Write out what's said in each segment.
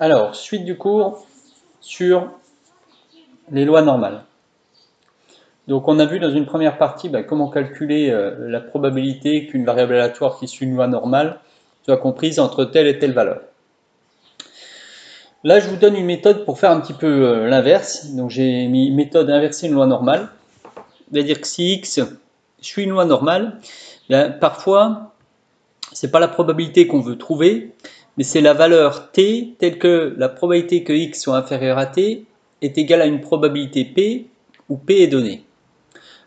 Alors, suite du cours sur les lois normales. Donc on a vu dans une première partie comment calculer la probabilité qu'une variable aléatoire qui suit une loi normale soit comprise entre telle et telle valeur. Là je vous donne une méthode pour faire un petit peu l'inverse. Donc j'ai mis méthode inverser une loi normale. C'est-à-dire que si x suit une loi normale, parfois c'est pas la probabilité qu'on veut trouver, mais c'est la valeur t telle que la probabilité que x soit inférieur à t est égale à une probabilité p où p est donnée.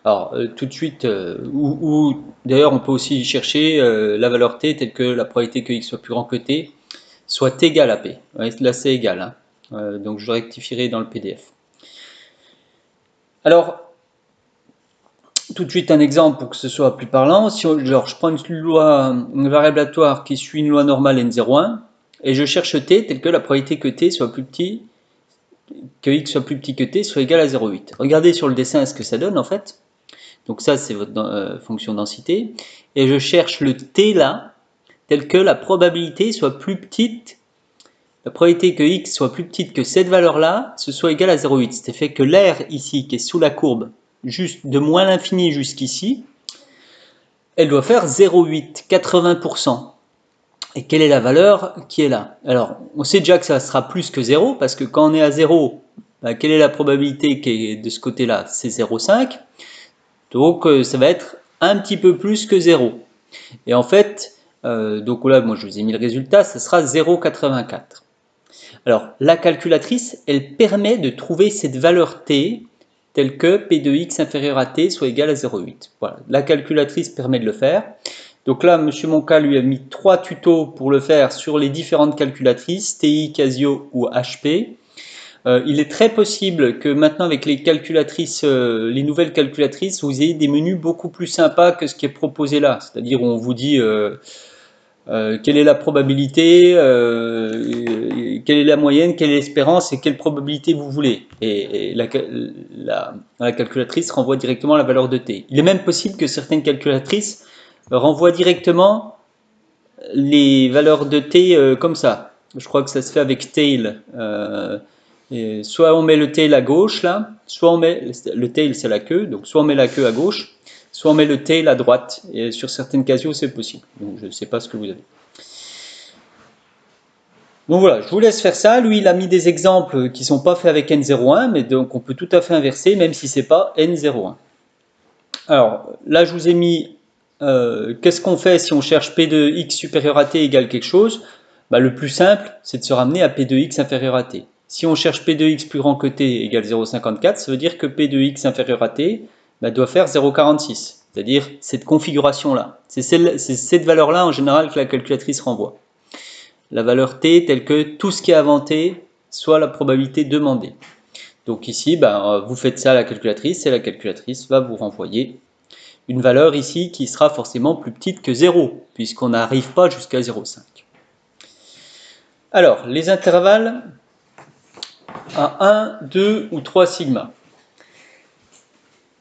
Alors tout de suite, ou d'ailleurs on peut aussi chercher la valeur t telle que la probabilité que x soit plus grand que t soit égale à p. Là c'est égal, hein. Donc je rectifierai dans le PDF. Alors tout de suite un exemple pour que ce soit plus parlant. Si je prends une variable aléatoire qui suit une loi normale n01 et je cherche t telle que la probabilité que t soit plus petit, que x soit plus petit que t soit égal à 0,8. Regardez sur le dessin ce que ça donne en fait. Donc ça c'est votre fonction densité. Et je cherche le t là, tel que la probabilité soit plus petite, la probabilité que x soit plus petite que cette valeur là, ce soit égal à 0,8. C'est fait que l'air ici qui est sous la courbe, juste de moins l'infini jusqu'ici, elle doit faire 0,8, 80%. Et quelle est la valeur qui est là? Alors, on sait déjà que ça sera plus que 0, parce que quand on est à 0, quelle est la probabilité qui est de ce côté-là? C'est 0,5. Donc, ça va être un petit peu plus que 0. Et en fait, donc là, moi je vous ai mis le résultat, ça sera 0,84. Alors, la calculatrice, elle permet de trouver cette valeur t, telle que p de x inférieur à t soit égal à 0,8. Voilà, la calculatrice permet de le faire. Donc là, M. Monca lui a mis 3 tutos pour le faire sur les différentes calculatrices, TI, Casio ou HP. Il est très possible que maintenant avec les calculatrices, les nouvelles calculatrices, vous ayez des menus beaucoup plus sympas que ce qui est proposé là. C'est-à-dire on vous dit quelle est la probabilité, quelle est la moyenne, quelle est l'espérance et quelle probabilité vous voulez. Et la calculatrice renvoie directement la valeur de t. Il est même possible que certaines calculatrices renvoient directement les valeurs de t comme ça. Je crois que ça se fait avec tail. Soit on met le tail à gauche là, soit on met le tail c'est la queue, donc soit on met la queue à gauche, soit on met le tail à droite. Et sur certaines Casio c'est possible. Donc je ne sais pas ce que vous avez. Donc voilà, je vous laisse faire ça. Lui il a mis des exemples qui ne sont pas faits avec N01, mais donc on peut tout à fait inverser même si c'est pas N01. Alors là je vous ai mis qu'est-ce qu'on fait si on cherche P de x supérieur à t égale quelque chose? Le plus simple, c'est de se ramener à P de x inférieur à t. Si on cherche P de x plus grand que t égale 0,54, ça veut dire que P de x inférieur à t doit faire 0,46. C'est-à-dire cette configuration-là. C'est cette valeur-là en général que la calculatrice renvoie. La valeur t telle que tout ce qui est avant t soit la probabilité demandée. Donc ici, vous faites ça à la calculatrice et la calculatrice va vous renvoyer une valeur ici qui sera forcément plus petite que 0, puisqu'on n'arrive pas jusqu'à 0,5. Alors, les intervalles à 1, 2 ou 3 sigma.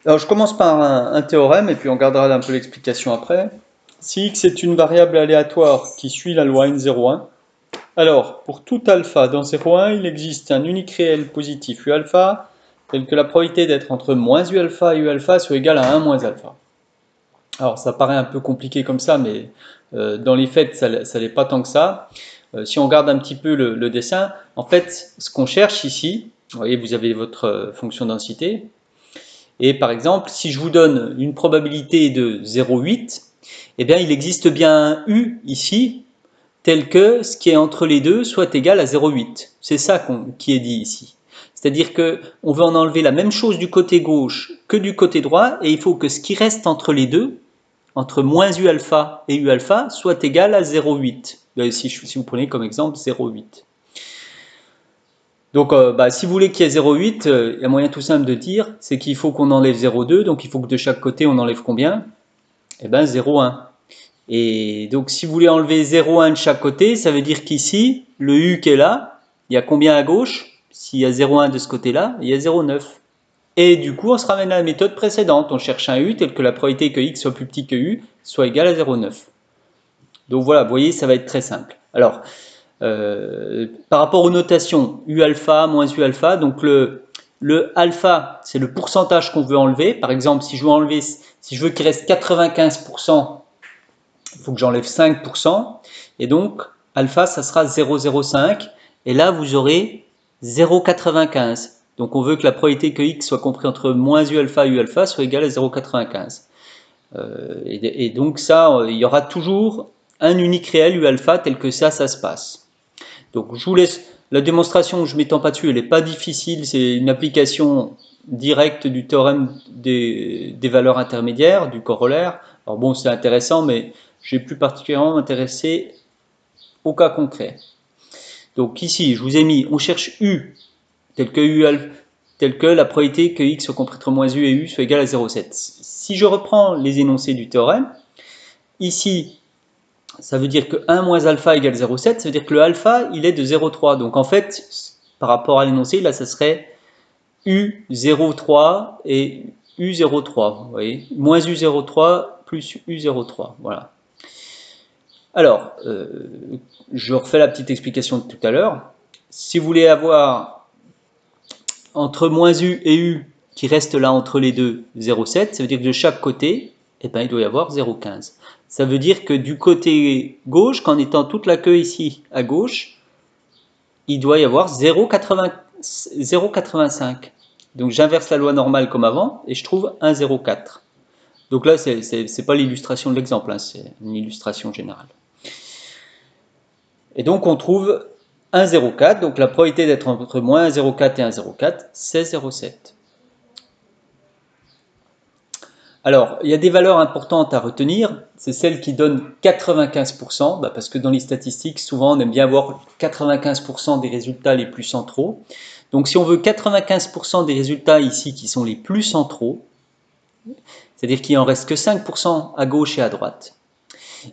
Alors, je commence par un théorème, et puis on gardera un peu l'explication après. Si x est une variable aléatoire qui suit la loi n01, alors, pour tout alpha dans 0,1, il existe un unique réel positif u alpha, tel que la probabilité d'être entre moins u alpha et u alpha soit égale à 1 moins alpha. Alors ça paraît un peu compliqué comme ça, mais dans les faits, ça n'est pas tant que ça. Si on regarde un petit peu le dessin, en fait, ce qu'on cherche ici, vous voyez, vous avez votre fonction densité, et par exemple, si je vous donne une probabilité de 0,8, eh bien il existe bien un u ici, tel que ce qui est entre les deux soit égal à 0,8. C'est ça qui est dit ici. C'est-à-dire qu'on veut en enlever la même chose du côté gauche que du côté droit, et il faut que ce qui reste entre les deux, entre moins u alpha et u alpha, soit égal à 0,8. Si vous prenez comme exemple 0,8. Donc si vous voulez qu'il y ait 0,8, il y a un moyen tout simple de dire, c'est qu'il faut qu'on enlève 0,2, donc il faut que de chaque côté on enlève combien? Eh bien 0,1. Et donc si vous voulez enlever 0,1 de chaque côté, ça veut dire qu'ici, le u qui est là, il y a combien à gauche? S'il y a 0,1 de ce côté-là, il y a 0,9. Et du coup, on se ramène à la méthode précédente. On cherche un u tel que la probabilité que x soit plus petit que u soit égale à 0,9. Donc voilà, vous voyez, ça va être très simple. Alors, Par rapport aux notations, U alpha, moins U alpha, donc le alpha, c'est le pourcentage qu'on veut enlever. Par exemple, si je veux qu'il reste 95%, il faut que j'enlève 5%. Et donc, alpha, ça sera 0,05. Et là, vous aurez 0,95. Donc, on veut que la probabilité que x soit compris entre moins U alpha soit égale à 0,95. Et donc, ça, il y aura toujours un unique réel U alpha tel que ça se passe. Donc, je vous laisse la démonstration, je ne m'étends pas dessus, elle n'est pas difficile, c'est une application directe du théorème des valeurs intermédiaires, du corollaire. Alors bon, c'est intéressant, mais je vais plus particulièrement m'intéresser au cas concret. Donc ici, je vous ai mis, on cherche U, tel que la probabilité que x soit compris entre moins U et U soit égal à 0,7. Si je reprends les énoncés du théorème, ici, ça veut dire que 1 moins alpha égale 0,7, ça veut dire que le alpha, il est de 0,3. Donc en fait, par rapport à l'énoncé, là, ça serait U0,3 et U0,3. Vous voyez, moins U0,3 plus U0,3. Voilà. Alors, je refais la petite explication de tout à l'heure. Si vous voulez avoir entre moins U et U, qui reste là entre les deux, 0,7, ça veut dire que de chaque côté, eh ben, il doit y avoir 0,15. Ça veut dire que du côté gauche, qu'en étant toute la queue ici à gauche, il doit y avoir 0,85. Donc j'inverse la loi normale comme avant et je trouve 1,04. Donc là, ce n'est pas l'illustration de l'exemple, hein, c'est une illustration générale. Et donc on trouve 1,04, donc la probabilité d'être entre moins 1,04 et 1,04, c'est 0,7. Alors, il y a des valeurs importantes à retenir, c'est celles qui donnent 95%, parce que dans les statistiques, souvent on aime bien avoir 95% des résultats les plus centraux. Donc si on veut 95% des résultats ici qui sont les plus centraux, c'est-à-dire qu'il en reste que 5% à gauche et à droite,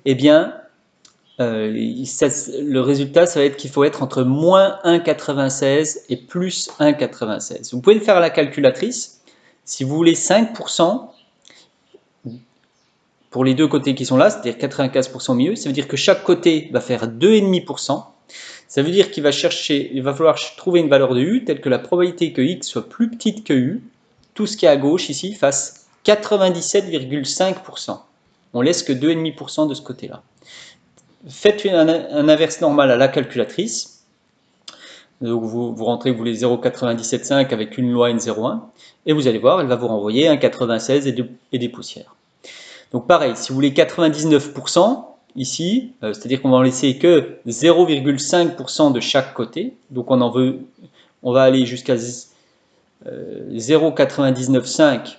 eh bien, le résultat, ça va être qu'il faut être entre moins 1,96 et plus 1,96. Vous pouvez le faire à la calculatrice. Si vous voulez 5%, pour les deux côtés qui sont là, c'est-à-dire 95% au milieu, ça veut dire que chaque côté va faire 2,5%. Ça veut dire qu'il va falloir trouver une valeur de U telle que la probabilité que x soit plus petite que U, tout ce qui est à gauche ici, fasse 97,5%. On laisse que 2,5% de ce côté-là. Faites un inverse normal à la calculatrice. Donc vous rentrez, vous voulez 0,975 avec une loi N01, et vous allez voir, elle va vous renvoyer 1,96 et des poussières. Donc pareil, si vous voulez 99%, ici, c'est-à-dire qu'on va en laisser que 0,5% de chaque côté, donc on va aller jusqu'à 0,995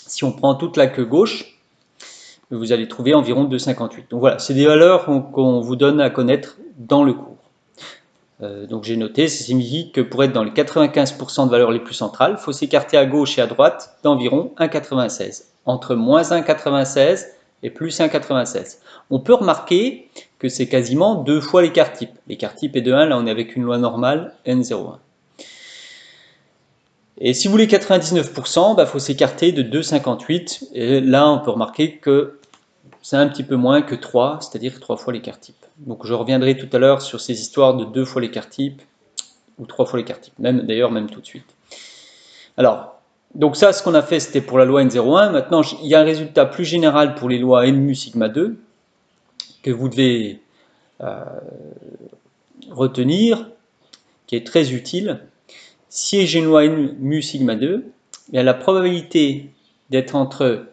si on prend toute la queue gauche, vous allez trouver environ 2,58. Donc voilà, c'est des valeurs qu'on vous donne à connaître dans le cours. Donc j'ai noté, ça signifie que pour être dans les 95% de valeurs les plus centrales, il faut s'écarter à gauche et à droite d'environ 1,96. Entre moins 1,96 et plus 1,96. On peut remarquer que c'est quasiment 2 fois l'écart type. L'écart type est de 1, là on est avec une loi normale N01. Et si vous voulez 99%, il faut s'écarter de 2,58. Et là on peut remarquer que c'est un petit peu moins que 3, c'est-à-dire 3 fois l'écart type. Donc je reviendrai tout à l'heure sur ces histoires de 2 fois l'écart type, ou 3 fois l'écart type, d'ailleurs même tout de suite. Alors, donc ça, ce qu'on a fait, c'était pour la loi N01. Maintenant, il y a un résultat plus général pour les lois N mu sigma 2 que vous devez retenir, qui est très utile. Si j'ai une loi N mu sigma 2, bien la probabilité d'être entre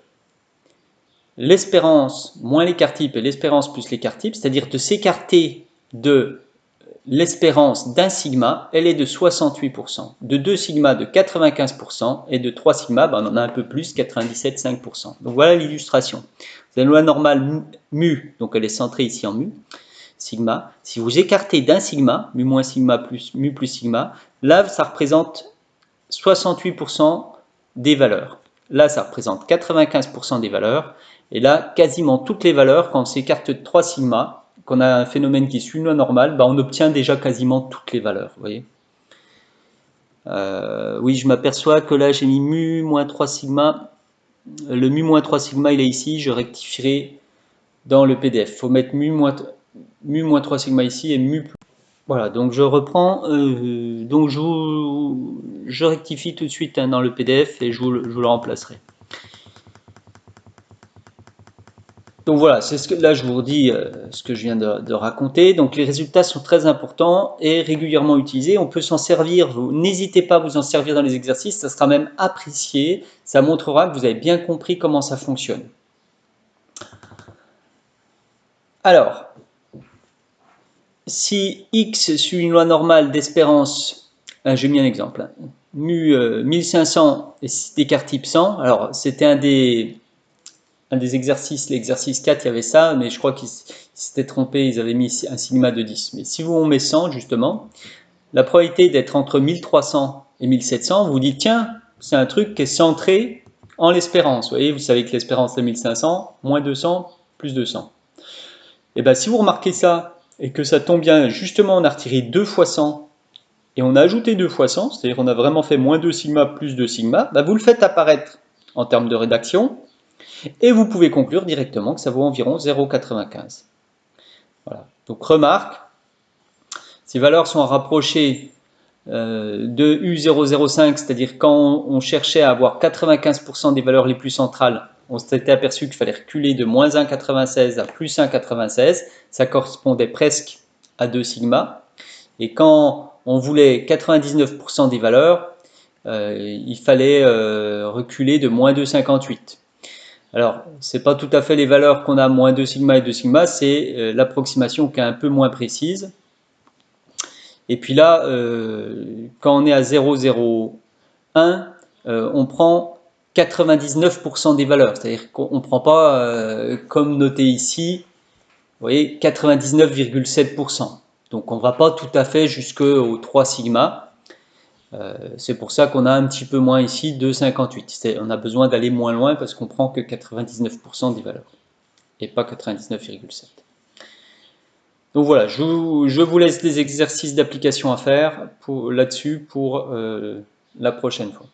l'espérance moins l'écart type et l'espérance plus l'écart type, c'est-à-dire de s'écarter de l'espérance d'un sigma, elle est de 68%, de 2 sigma de 95% et de 3 sigma, on en a un peu plus, 97,5%. Donc voilà l'illustration. Vous avez une loi normale mu, donc elle est centrée ici en mu, sigma. Si vous écartez d'un sigma, mu moins sigma plus mu plus sigma, là ça représente 68% des valeurs. Là ça représente 95% des valeurs. Et là, quasiment toutes les valeurs, quand on s'écarte de 3 sigma, qu'on a un phénomène qui suit une loi normale, on obtient déjà quasiment toutes les valeurs. Vous voyez, oui, je m'aperçois que là, j'ai mis mu moins 3 sigma. Le mu moins 3 sigma, il est ici. Je rectifierai dans le PDF. Il faut mettre mu moins... mu moins 3 sigma ici et mu plus. Voilà, donc je reprends, donc je rectifie tout de suite hein, dans le PDF et je vous le remplacerai. Donc voilà, c'est ce que là je vous redis ce que je viens de raconter. Donc les résultats sont très importants et régulièrement utilisés. On peut s'en servir, n'hésitez pas à vous en servir dans les exercices, ça sera même apprécié. Ça montrera que vous avez bien compris comment ça fonctionne. Alors, si x suit une loi normale d'espérance, j'ai mis un exemple, hein, mu 1500 et d'écart type 100, alors c'était un des exercices, l'exercice 4, il y avait ça, mais je crois qu'ils s'étaient trompés, ils avaient mis un sigma de 10. Mais si on met 100, justement, la probabilité d'être entre 1300 et 1700, vous dites, tiens, c'est un truc qui est centré en l'espérance. Vous voyez, vous savez que l'espérance c'est 1500, moins 200, plus 200. Et bien, si vous remarquez ça, et que ça tombe bien, justement, on a retiré 2 fois 100, et on a ajouté 2 fois 100, c'est-à-dire qu'on a vraiment fait moins 2 sigma plus 2 sigma, ben vous le faites apparaître en termes de rédaction, et vous pouvez conclure directement que ça vaut environ 0,95. Voilà. Donc remarque, ces valeurs sont rapprochées de U005, c'est-à-dire quand on cherchait à avoir 95% des valeurs les plus centrales, on s'était aperçu qu'il fallait reculer de moins 1,96 à plus 1,96, ça correspondait presque à 2 sigma. Et quand on voulait 99% des valeurs, il fallait reculer de moins 2,58. Alors, ce n'est pas tout à fait les valeurs qu'on a moins 2 sigma et 2 sigma, c'est l'approximation qui est un peu moins précise. Et puis là, quand on est à 0,01, on prend 99% des valeurs. C'est-à-dire qu'on ne prend pas, comme noté ici, vous voyez, 99,7%. Donc on ne va pas tout à fait jusqu'au 3 sigma. C'est pour ça qu'on a un petit peu moins ici, 2,58. On a besoin d'aller moins loin parce qu'on prend que 99% des valeurs et pas 99,7. Donc voilà, je vous laisse des exercices d'application à faire là-dessus pour la prochaine fois.